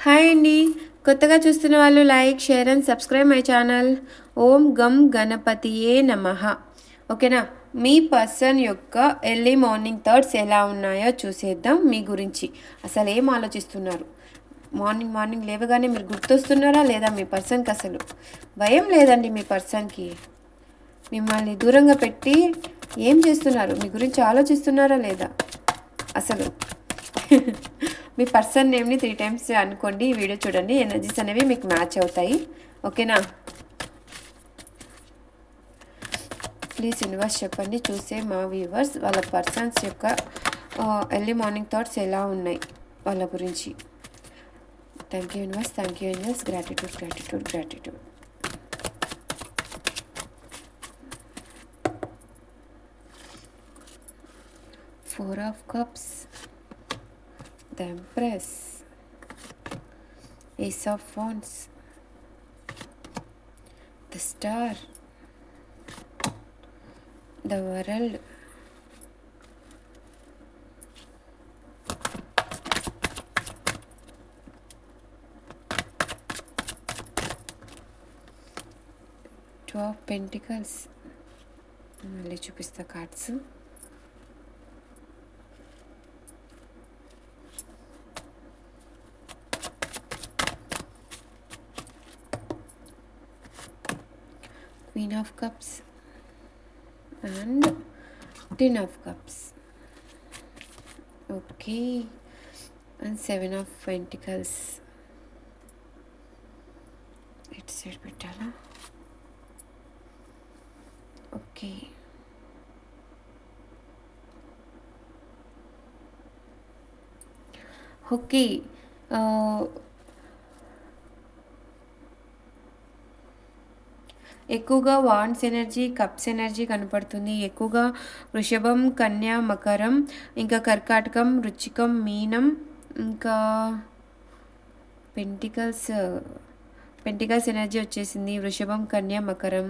Hi అండి. కొత్తగా చూస్తున్న వాళ్ళు like, share and subscribe my channel. ఓం గం గణపతియే నమః. ఓకేనా? మీ పర్సన్ యొక్క ఎర్లీ మార్నింగ్ థాట్స్ ఎలా ఉన్నాయో చూసేద్దాం. మీ గురించి అసలు ఏం ఆలోచిస్తున్నారు? మార్నింగ్ మార్నింగ్ లేవగానే మీరు గుర్తొస్తున్నారా లేదా? మీ పర్సన్కి అసలు భయం లేదండి. మీ పర్సన్కి మిమ్మల్ని దూరంగా పెట్టి ఏం చేస్తున్నారు? మీ గురించి ఆలోచిస్తున్నారా లేదా అసలు? మీ పర్సన్ నేమ్ని 3 టైమ్స్ అనుకోండి. ఈ వీడియో చూడండి. ఎనర్జీస్ అనేవి మీకు మ్యాచ్ అవుతాయి. ఓకేనా? ప్లీజ్ యూనివర్స్ చెప్పండి. చూసే మా వ్యూవర్స్ వాళ్ళ పర్సన్స్ యొక్క ఎర్లీ మార్నింగ్ థాట్స్ ఎలా ఉన్నాయి వాళ్ళ గురించి. Thank you universe, thank you universe. Gratitude, gratitude, gratitude. Four of cups, the Empress, Ace of Wands, the Star, the World, Two of Pentacles. మళ్ళీ చూపిస్తా cards. Queen of Cups and Ten of Cups. Okay, and Seven of Pentacles. ఇటు side పెట్టాలా? Okay. Okay. ఎక్కువగా wands energy, cups energy కనపడుతుంది. ఎక్కువగా వృషభం, కన్య, మకరం, ఇంకా కర్కాటకం, వృచ్చికం, మీనం, ఇంకా పెంటికల్స్ ఎనర్జీ వచ్చేసింది. వృషభం, కన్య, మకరం,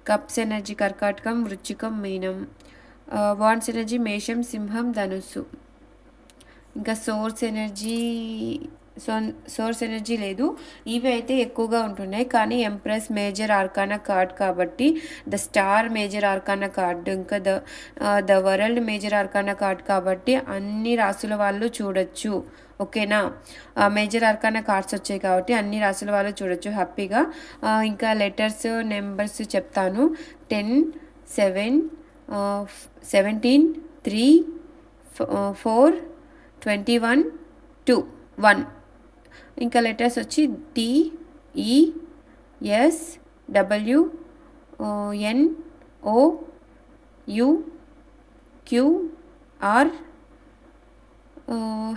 కప్స్ ఎనర్జీ కర్కాటకం, వృచ్చికం, మీనం, వాండ్స్ ఎనర్జీ మేషం, సింహం, ధనుస్సు. ఇంకా సోర్స్ ఎనర్జీ లేదు. ఇవి అయితే ఎక్కువగా ఉంటున్నాయి. కానీ ఎంప్రెస్ మేజర్ ఆర్కానా కార్డ్ కాబట్టి, the star major arcana card, ఇంకా the world major arcana card కాబట్టి అన్ని రాసుల వాళ్ళు చూడొచ్చు. ఓకేనా? మేజర్ ఆర్కానా కార్డ్స్ వచ్చాయి కాబట్టి అన్ని రాసుల వాళ్ళు చూడొచ్చు హ్యాపీగా. ఇంకా లెటర్స్, నెంబర్స్ చెప్తాను. 10, 7, 17, 3, 4, 21, 2, 1. ఇంకా లెటర్స్ వచ్చి D, E, S, W, N, O, U, Q, R,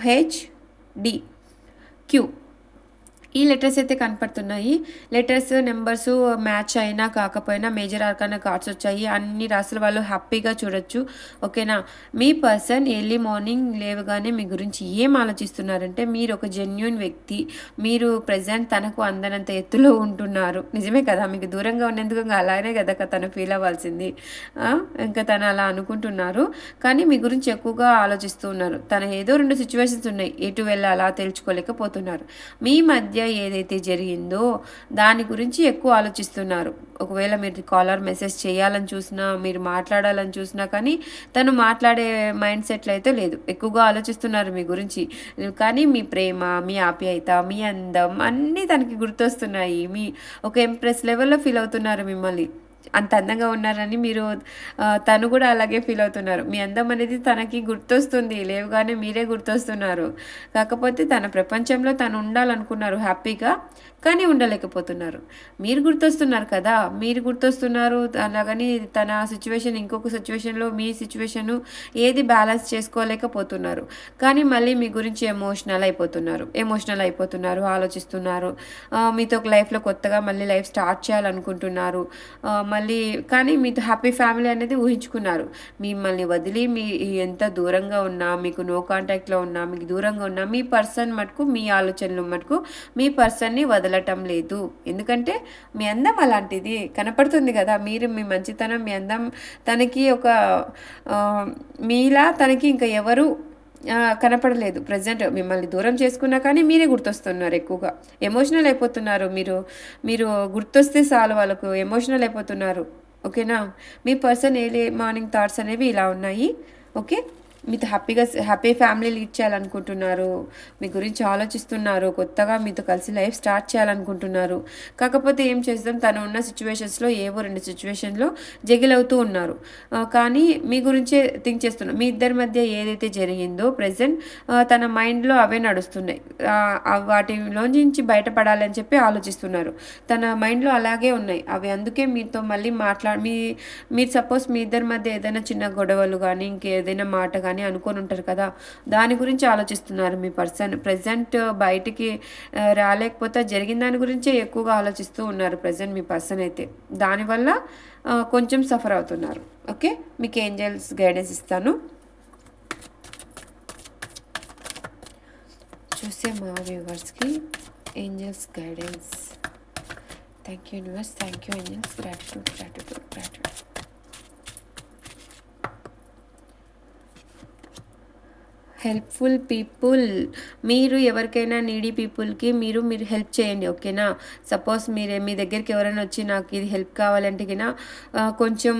H, D, Q. ఈ లెటర్స్ అయితే కనపడుతున్నాయి. లెటర్స్, నెంబర్స్ మ్యాచ్ అయినా కాకపోయినా మేజర్ ఆర్కానా కార్డ్స్ వచ్చాయి. అన్ని రాసుల వాళ్ళు హ్యాపీగా చూడొచ్చు. ఓకేనా? మీ పర్సన్ ఎర్లీ మార్నింగ్ లేవగానే మీ గురించి ఏం ఆలోచిస్తున్నారంటే, మీరు ఒక జెన్యున్ వ్యక్తి, మీరు ప్రజెంట్ తనకు అందనంత ఎత్తులో ఉంటున్నారు. నిజమే కదా? మీకు దూరంగా ఉన్నందుకు అలానే కదా తను ఫీల్ అవ్వాల్సింది. ఇంకా తను అలా అనుకుంటున్నారు. కానీ మీ గురించి ఎక్కువగా ఆలోచిస్తూ ఉన్నారు. తన ఏదో 2 సిచ్యువేషన్స్ ఉన్నాయి, ఎటు వెళ్ళాలా తెలుసుకోలేకపోతున్నారు. మీ మధ్య ఏదైతే జరిగిందో దాని గురించి ఎక్కువ ఆలోచిస్తున్నారు. ఒకవేళ మీరు కాలర్ మెసేజ్ చేయాలని చూసినా, మీరు మాట్లాడాలని చూసినా కానీ తను మాట్లాడే మైండ్ సెట్లో అయితే లేదు. ఎక్కువగా ఆలోచిస్తున్నారు మీ గురించి. కానీ మీ ప్రేమ, మీ ఆప్యాయత, మీ అందం అన్నీ తనకి గుర్తొస్తున్నాయి. మీ ఒక ఎంప్రెస్ లెవెల్లో ఫీల్ అవుతున్నారు మిమ్మల్ని. అంత అందంగా ఉన్నారని తను కూడా అలాగే ఫీల్ అవుతున్నారు. మీ అందం అనేది తనకి గుర్తొస్తుంది. లేవుగానే మీరే గుర్తొస్తున్నారు. కాకపోతే తన ప్రపంచంలో తను ఉండాలనుకున్నారు హ్యాపీగా, కానీ ఉండలేకపోతున్నారు. మీరు గుర్తొస్తున్నారు కదా, మీరు గుర్తొస్తున్నారు. అలాగని తన సిచ్యువేషన్, ఇంకొక సిచ్యువేషన్లో మీ సిచ్యువేషను ఏది బ్యాలెన్స్ చేసుకోలేకపోతున్నారు. కానీ మళ్ళీ మీ గురించి ఎమోషనల్ అయిపోతున్నారు, ఆలోచిస్తున్నారు. మీతో ఒక లైఫ్లో కొత్తగా మళ్ళీ లైఫ్ స్టార్ట్ చేయాలనుకుంటున్నారు. మళ్ళీ కానీ మీతో హ్యాపీ ఫ్యామిలీ అనేది ఊహించుకున్నారు. మిమ్మల్ని వదిలి మీ ఎంత దూరంగా ఉన్నా, మీకు నో కాంటాక్ట్లో ఉన్నా, మీకు దూరంగా ఉన్నా, మీ పర్సన్ మటుకు, మీ ఆలోచనలు మటుకు మీ పర్సన్ని వదలటం లేదు. ఎందుకంటే మీ అందం అలాంటిది కనపడుతుంది కదా. మీరు మీ మంచితనం, మీ అందం తనకి ఒక మీలా తనకి ఇంకా ఎవరు కనపడలేదు. ప్రెజెంట్ మిమ్మల్ని దూరం చేసుకున్నా కానీ మీరే గుర్తొస్తున్నారు ఎక్కువగా. ఎమోషనల్ అయిపోతున్నారు మీరు. మీరు గుర్తొస్తే చాలు వాళ్ళకు ఎమోషనల్ అయిపోతున్నారు. ఓకేనా? మీ పర్సన్ ఎర్లీ మార్నింగ్ థాట్స్ అనేవి ఇలా ఉన్నాయి. ఓకే. మీతో హ్యాపీ ఫ్యామిలీ లీడ్ చేయాలనుకుంటున్నారు. మీ గురించి ఆలోచిస్తున్నారు. కొత్తగా మీతో కలిసి లైఫ్ స్టార్ట్ చేయాలనుకుంటున్నారు. కాకపోతే ఏం చేద్దాం, తను ఉన్న సిచ్యువేషన్స్లో ఏవో 2 సిచ్యువేషన్లో జగిలవుతూ ఉన్నారు. కానీ మీ గురించే థింక్ చేస్తున్నారు. మీ ఇద్దరి మధ్య ఏదైతే జరిగిందో ప్రెజెంట్ తన మైండ్లో అవే నడుస్తున్నాయి. వాటిలో నుంచి బయటపడాలని చెప్పి ఆలోచిస్తున్నారు. తన మైండ్లో అలాగే ఉన్నాయి అవి. అందుకే మీతో మళ్ళీ మీరు సపోజ్ మీ ఇద్దరి మధ్య ఏదైనా చిన్న గొడవలు కానీ ఇంకేదైనా మాట కానీ అనుకొని ఉంటారు కదా, దాని గురించి ఆలోచిస్తున్నారు మీ పర్సన్. ప్రజెంట్ బయటికి రాలేకపోతే జరిగిన దాని గురించే ఎక్కువగా ఆలోచిస్తూ ఉన్నారు ప్రజెంట్ మీ పర్సన్ అయితే. దానివల్ల కొంచెం సఫర్ అవుతున్నారు. ఓకే. మీకు ఏంజల్స్ గైడెన్స్ ఇస్తాను, చూసే మా వ్యూవర్స్కి angels guidance. Thank you universe, thank you angels, gratitude gratitude gratitude. Helpful people, మీరు ఎవరికైనా నీడీ పీపుల్కి మీరు హెల్ప్ చేయండి. ఓకేనా? సపోజ్ మీ దగ్గరికి ఎవరైనా వచ్చి నాకు ఇది హెల్ప్ కావాలంటే కినా కొంచెం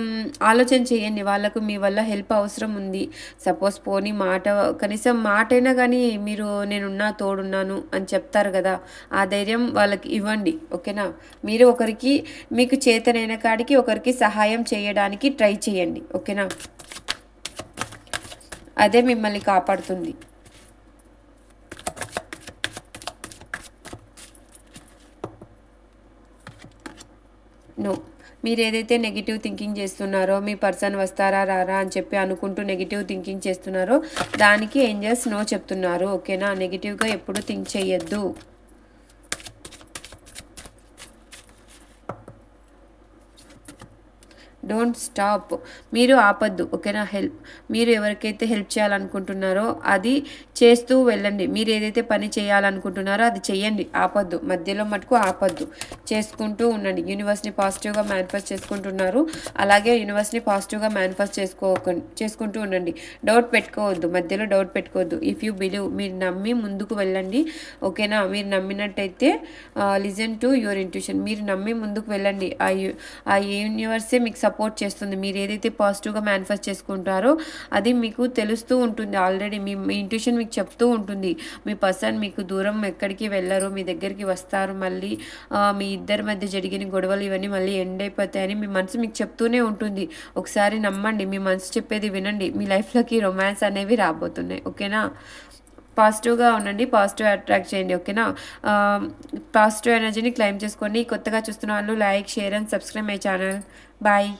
ఆలోచన చేయండి. వాళ్ళకు మీ వల్ల హెల్ప్ అవసరం ఉంది. సపోజ్ పోనీ కనీసం మాట అయినా కానీ మీరు నేనున్నా తోడున్నాను అని చెప్తారు కదా, ఆ ధైర్యం వాళ్ళకి ఇవ్వండి. ఓకేనా? మీరు మీకు చేతనైన కాడికి ఒకరికి సహాయం చేయడానికి ట్రై చేయండి. ఓకేనా? అదే మిమ్మల్ని కాపాడుతుంది. మీరు ఏదైతే నెగిటివ్ థింకింగ్ చేస్తున్నారో, మీ పర్సన్ వస్తారా రారా అని చెప్పి అనుకుంటూ నెగిటివ్ థింకింగ్ చేస్తున్నారో దానికి ఏంజల్స్ నో చెప్తున్నారు. ఓకేనా? నెగిటివ్గా ఎప్పుడు థింక్ చేయొద్దు. డోంట్ స్టాప్, మీరు ఆపద్దు. ఓకేనా? మీరు ఎవరికైతే హెల్ప్ చేయాలనుకుంటున్నారో అది చేస్తూ వెళ్ళండి. మీరు ఏదైతే పని చేయాలనుకుంటున్నారో అది చేయండి, ఆపద్దు. మధ్యలో మటుకు ఆపద్దు, చేసుకుంటూ ఉండండి. యూనివర్స్ని పాజిటివ్గా మేనిఫెస్ట్ చేసుకుంటున్నారు, అలాగే యూనివర్స్ని పాజిటివ్గా మేనిఫెస్ట్ చేసుకుంటూ ఉండండి. డౌట్ పెట్టుకోవద్దు, మధ్యలో డౌట్ పెట్టుకోవద్దు. ఇఫ్ యూ బిలీవ్, మీరు నమ్మి ముందుకు వెళ్ళండి. ఓకేనా? మీరు నమ్మినట్టయితే లిజన్ టు యువర్ ఇంట్యూషన్, మీరు నమ్మి ముందుకు వెళ్ళండి. ఆ యూనివర్సే మీకు సపోర్ట్ చేస్తుంది. మీరు ఏదైతే పాజిటివ్గా మేనిఫెస్ట్ చేసుకుంటారో అది మీకు తెలుస్తూ ఉంటుంది. ఆల్రెడీ మీ ఇంట్యూషన్ మీకు చెప్తూ ఉంటుంది. మీ పర్సన్ మీకు దూరం ఎక్కడికి వెళ్ళరు, మీ దగ్గరికి వస్తారు. మళ్ళీ మీ ఇద్దరి మధ్య జరిగిన గొడవలు ఇవన్నీ మళ్ళీ ఎండ్ అయిపోతాయని మీ మనసు మీకు చెప్తూనే ఉంటుంది. ఒకసారి నమ్మండి, మీ మనసు చెప్పేది వినండి. మీ లైఫ్లోకి రొమాన్స్ అనేవి రాబోతున్నాయి. ఓకేనా? పాజిటివ్గా ఉండండి, పాజిటివ్ అట్రాక్ట్ చేయండి. ఓకేనా? పాజిటివ్ ఎనర్జీని క్లైమ్ చేసుకోండి. కొత్తగా చూస్తున్న వాళ్ళు like, share and subscribe my channel. Bye.